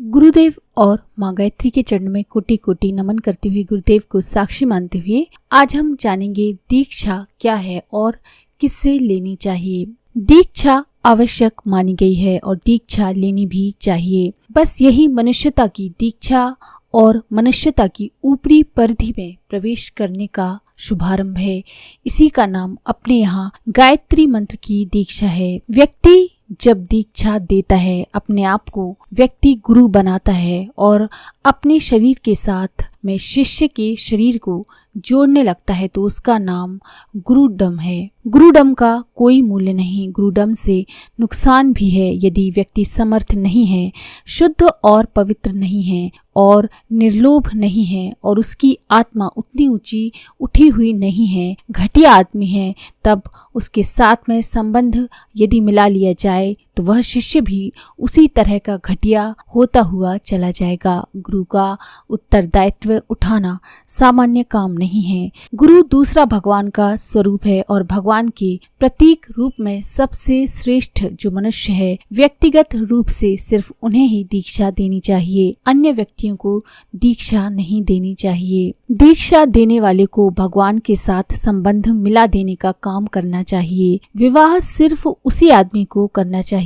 गुरुदेव और माँ गायत्री के चरण में कोटि कोटि नमन करते हुए, गुरुदेव को साक्षी मानते हुए आज हम जानेंगे दीक्षा क्या है और किससे लेनी चाहिए। दीक्षा आवश्यक मानी गई है और दीक्षा लेनी भी चाहिए। बस यही मनुष्यता की दीक्षा और मनुष्यता की ऊपरी परिधि में प्रवेश करने का शुभारंभ है। इसी का नाम अपने यहाँ गायत्री मंत्र की दीक्षा है। व्यक्ति जब दीक्षा देता है, अपने आप को व्यक्ति गुरु बनाता है और अपने शरीर के साथ में शिष्य के शरीर को जोड़ने लगता है, तो उसका नाम गुरुडम है। गुरुडम का कोई मूल्य नहीं, गुरुडम से नुकसान भी है। यदि व्यक्ति समर्थ नहीं है, शुद्ध और पवित्र नहीं है और निर्लोभ नहीं है और उसकी आत्मा उतनी ऊंची उठी हुई नहीं है, घटिया आदमी है, तब उसके साथ में संबंध यदि मिला लिया जाए तो वह शिष्य भी उसी तरह का घटिया होता हुआ चला जाएगा। गुरु का उत्तरदायित्व उठाना सामान्य काम नहीं है। गुरु दूसरा भगवान का स्वरूप है और भगवान के प्रतीक रूप में सबसे श्रेष्ठ जो मनुष्य है, व्यक्तिगत रूप से सिर्फ उन्हें ही दीक्षा देनी चाहिए, अन्य व्यक्तियों को दीक्षा नहीं देनी चाहिए। दीक्षा देने वाले को भगवान के साथ संबंध मिला देने का काम करना चाहिए। विवाह सिर्फ उसी आदमी को करना चाहिए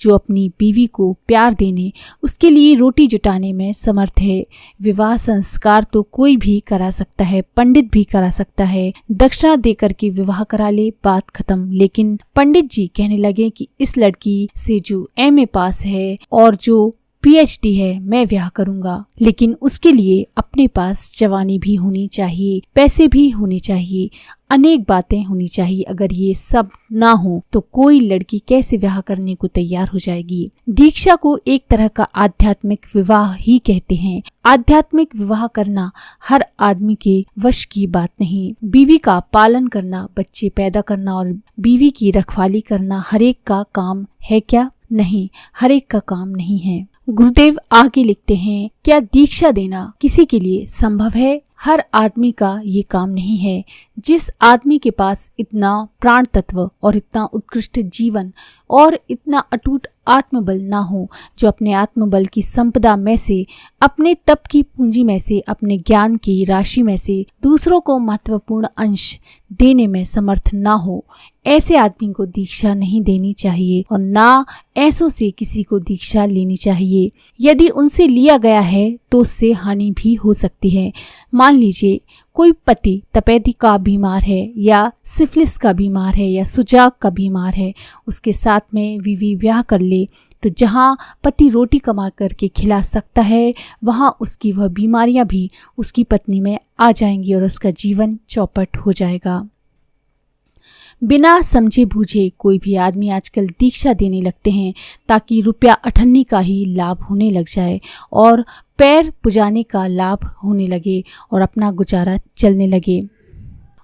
जो अपनी बीवी को प्यार देने, उसके लिए रोटी जुटाने में समर्थ है। विवाह संस्कार तो कोई भी करा सकता है, पंडित भी करा सकता है, दक्षिणा देकर के विवाह करा ले, बात खत्म। लेकिन पंडित जी कहने लगे कि इस लड़की से जो एमए पास है और जो पीएचडी है, मैं ब्याह करूंगा, लेकिन उसके लिए अपने पास जवानी भी होनी चाहिए, पैसे भी होने चाहिए, अनेक बातें होनी चाहिए। अगर ये सब ना हो तो कोई लड़की कैसे ब्याह करने को तैयार हो जाएगी। दीक्षा को एक तरह का आध्यात्मिक विवाह ही कहते हैं। आध्यात्मिक विवाह करना हर आदमी के वश की बात नहीं। बीवी का पालन करना, बच्चे पैदा करना और बीवी की रखवाली करना हर एक का काम है क्या? नहीं, हर एक का काम नहीं है। गुरुदेव आगे लिखते हैं, क्या दीक्षा देना किसी के लिए संभव है? हर आदमी का ये काम नहीं है। जिस आदमी के पास इतना प्राण तत्व और इतना उत्कृष्ट जीवन और इतना अटूट आत्मबल ना हो, जो अपने आत्मबल की संपदा में से, अपने तप की पूंजी में से, अपने ज्ञान की राशि में से दूसरों को महत्वपूर्ण अंश देने में समर्थ ना हो, ऐसे आदमी को दीक्षा नहीं देनी चाहिए और ना ऐसों से किसी को दीक्षा लेनी चाहिए। यदि उनसे लिया गया है तो उससे हानि भी हो सकती है। मान लीजिए कोई पति तपेदी का बीमार है या सिफिलिस का बीमार है या सुजाक का बीमार है, उसके साथ में बीवी ब्याह कर ले, तो जहाँ पति रोटी कमा करके खिला सकता है, वहाँ उसकी वह बीमारियां भी उसकी पत्नी में आ जाएंगी और उसका जीवन चौपट हो जाएगा। बिना समझे बूझे कोई भी आदमी आजकल दीक्षा देने लगते हैं ताकि रुपया अठन्नी का ही लाभ होने लग जाए और पैर पुजाने का लाभ होने लगे और अपना गुजारा चलने लगे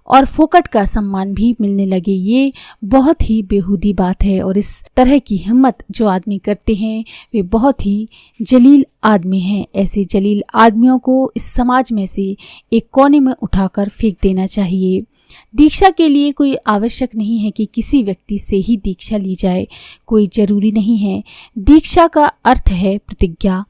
और फोकट का सम्मान भी मिलने लगे। ये बहुत ही बेहूदी बात है और इस तरह की हिम्मत जो आदमी करते हैं वे बहुत ही जलील आदमी हैं। ऐसे जलील आदमियों को इस समाज में से एक कोने में उठाकर फेंक देना चाहिए। दीक्षा के लिए कोई आवश्यक नहीं है कि किसी व्यक्ति से ही दीक्षा ली जाए, कोई जरूरी नहीं है। दीक्षा का अर्थ है प्रतिज्ञा।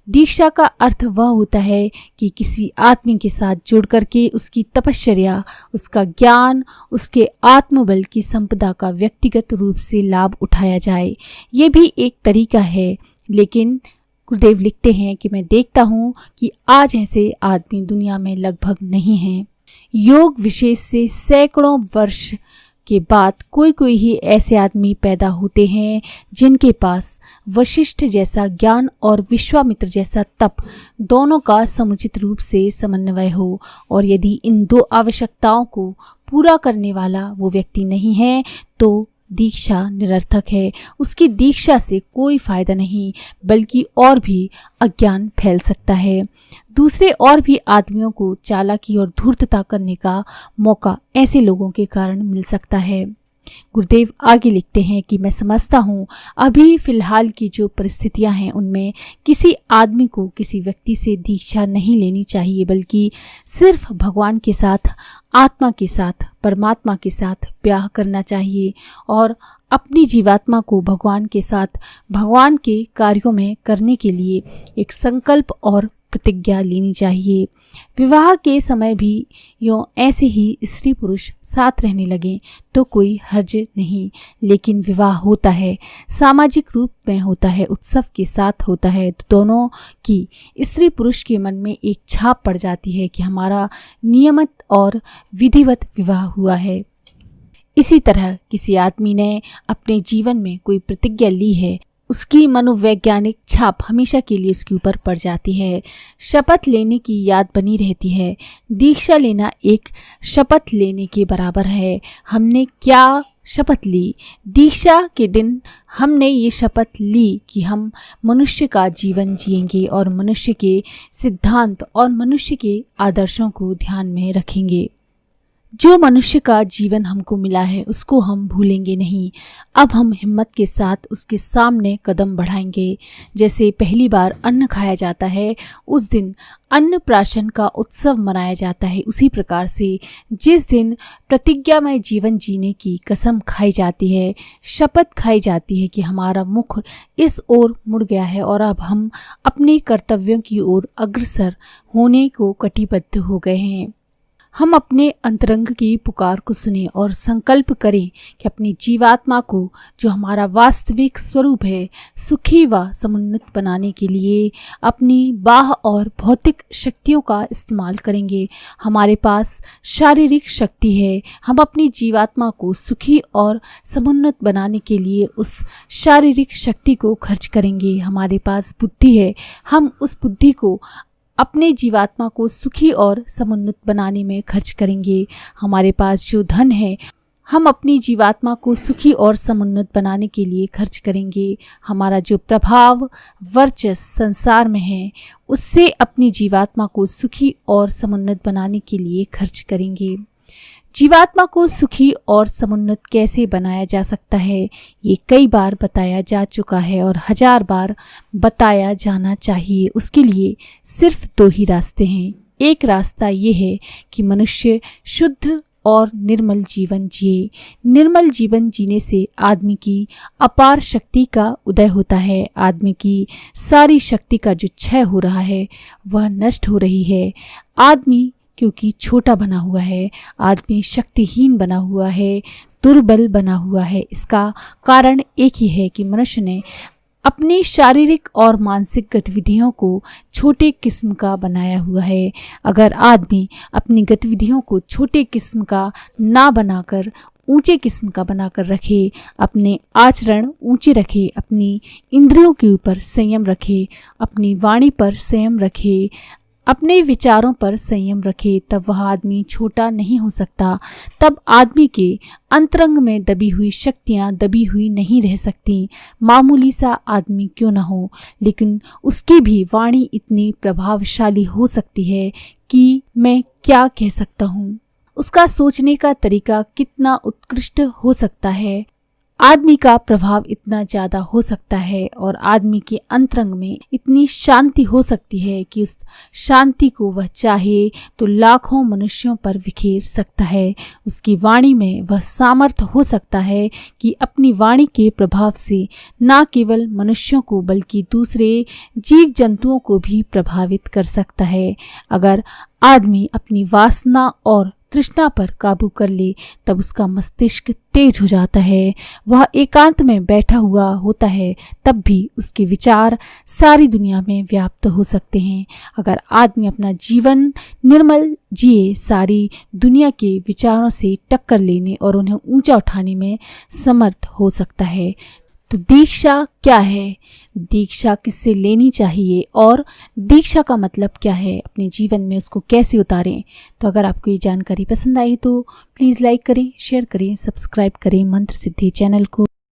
दीक्षा का अर्थ वह होता है कि किसी आदमी के साथ जुड़ करके उसकी तपश्चर्या, उसका ज्ञान, उसके आत्मबल की संपदा का व्यक्तिगत रूप से लाभ उठाया जाए। ये भी एक तरीका है, लेकिन गुरुदेव लिखते हैं कि मैं देखता हूँ कि आज ऐसे आदमी दुनिया में लगभग नहीं हैं। योग विशेष से सैकड़ों वर्ष के बाद कोई कोई ही ऐसे आदमी पैदा होते हैं जिनके पास वशिष्ठ जैसा ज्ञान और विश्वामित्र जैसा तप दोनों का समुचित रूप से समन्वय हो। और यदि इन दो आवश्यकताओं को पूरा करने वाला वो व्यक्ति नहीं है तो दीक्षा निरर्थक है। उसकी दीक्षा से कोई फायदा नहीं, बल्कि और भी अज्ञान फैल सकता है। दूसरे और भी आदमियों को चालाकी और धूर्तता करने का मौका ऐसे लोगों के कारण मिल सकता है। गुरुदेव आगे लिखते हैं कि मैं समझता हूँ अभी फिलहाल की जो परिस्थितियाँ हैं उनमें किसी आदमी को किसी व्यक्ति से दीक्षा नहीं लेनी चाहिए, बल्कि सिर्फ भगवान के साथ, आत्मा के साथ, परमात्मा के साथ ब्याह करना चाहिए और अपनी जीवात्मा को भगवान के साथ, भगवान के कार्यों में करने के लिए एक संकल्प और प्रतिज्ञा लेनी चाहिए। विवाह के समय भी यूँ ऐसे ही स्त्री पुरुष साथ रहने लगें तो कोई हर्ज नहीं, लेकिन विवाह होता है, सामाजिक रूप में होता है, उत्सव के साथ होता है, तो दोनों की स्त्री पुरुष के मन में एक छाप पड़ जाती है कि हमारा नियमित और विधिवत विवाह हुआ है। इसी तरह किसी आदमी ने अपने जीवन में कोई प्रतिज्ञा ली है, उसकी मनोवैज्ञानिक छाप हमेशा के लिए उसके ऊपर पड़ जाती है। शपथ लेने की याद बनी रहती है। दीक्षा लेना एक शपथ लेने के बराबर है। हमने क्या शपथ ली? दीक्षा के दिन हमने ये शपथ ली कि हम मनुष्य का जीवन जिएंगे और मनुष्य के सिद्धांत और मनुष्य के आदर्शों को ध्यान में रखेंगे। जो मनुष्य का जीवन हमको मिला है उसको हम भूलेंगे नहीं। अब हम हिम्मत के साथ उसके सामने कदम बढ़ाएंगे। जैसे पहली बार अन्न खाया जाता है उस दिन अन्नप्राशन का उत्सव मनाया जाता है, उसी प्रकार से जिस दिन प्रतिज्ञामय जीवन जीने की कसम खाई जाती है, शपथ खाई जाती है कि हमारा मुख इस ओर मुड़ गया है और अब हम अपने कर्तव्यों की ओर अग्रसर होने को कटिबद्ध हो गए हैं। हम अपने अंतरंग की पुकार को सुने और संकल्प करें कि अपनी जीवात्मा को, जो हमारा वास्तविक स्वरूप है, सुखी व समुन्नत बनाने के लिए अपनी बाह्य और भौतिक शक्तियों का इस्तेमाल करेंगे। हमारे पास शारीरिक शक्ति है, हम अपनी जीवात्मा को सुखी और समुन्नत बनाने के लिए उस शारीरिक शक्ति को खर्च करेंगे। हमारे पास बुद्धि है, हम उस बुद्धि को अपने जीवात्मा को सुखी और समुन्नत बनाने में खर्च करेंगे। हमारे पास जो धन है, हम अपनी जीवात्मा को सुखी और समुन्नत बनाने के लिए खर्च करेंगे। हमारा जो प्रभाव वर्चस्व संसार में है, उससे अपनी जीवात्मा को सुखी और समुन्नत बनाने के लिए खर्च करेंगे। जीवात्मा को सुखी और समुन्नत कैसे बनाया जा सकता है, ये कई बार बताया जा चुका है और 1000 बार बताया जाना चाहिए। उसके लिए सिर्फ 2 ही रास्ते हैं। एक रास्ता ये है कि मनुष्य शुद्ध और निर्मल जीवन जिए। निर्मल जीवन जीने से आदमी की अपार शक्ति का उदय होता है। आदमी की सारी शक्ति का जो क्षय हो रहा है वह नष्ट हो रही है। आदमी क्योंकि छोटा बना हुआ है, आदमी शक्तिहीन बना हुआ है, दुर्बल बना हुआ है। इसका कारण एक ही है कि मनुष्य ने अपनी शारीरिक और मानसिक गतिविधियों को छोटे किस्म का बनाया हुआ है। अगर आदमी अपनी गतिविधियों को छोटे किस्म का ना बनाकर ऊंचे किस्म का बनाकर रखे, अपने आचरण ऊंचे रखे, अपनी इंद्रियों के ऊपर संयम रखे, अपनी वाणी पर संयम रखे, अपने विचारों पर संयम रखे, तब वह आदमी छोटा नहीं हो सकता। तब आदमी के अंतरंग में दबी हुई शक्तियाँ दबी हुई नहीं रह सकती। मामूली सा आदमी क्यों न हो, लेकिन उसकी भी वाणी इतनी प्रभावशाली हो सकती है कि मैं क्या कह सकता हूँ। उसका सोचने का तरीका कितना उत्कृष्ट हो सकता है। आदमी का प्रभाव इतना ज़्यादा हो सकता है और आदमी के अंतरंग में इतनी शांति हो सकती है कि उस शांति को वह चाहे तो लाखों मनुष्यों पर बिखेर सकता है। उसकी वाणी में वह सामर्थ्य हो सकता है कि अपनी वाणी के प्रभाव से न केवल मनुष्यों को बल्कि दूसरे जीव जंतुओं को भी प्रभावित कर सकता है। अगर आदमी अपनी वासना और तृष्णा पर काबू कर ले तब उसका मस्तिष्क तेज हो जाता है। वह एकांत में बैठा हुआ होता है, तब भी उसके विचार सारी दुनिया में व्याप्त हो सकते हैं। अगर आदमी अपना जीवन निर्मल जिए, सारी दुनिया के विचारों से टक्कर लेने और उन्हें ऊंचा उठाने में समर्थ हो सकता है। तो दीक्षा क्या है, दीक्षा किससे लेनी चाहिए और दीक्षा का मतलब क्या है, अपने जीवन में उसको कैसे उतारें। तो अगर आपको ये जानकारी पसंद आई तो प्लीज़ लाइक करें, शेयर करें, सब्सक्राइब करें मंत्र सिद्धि चैनल को।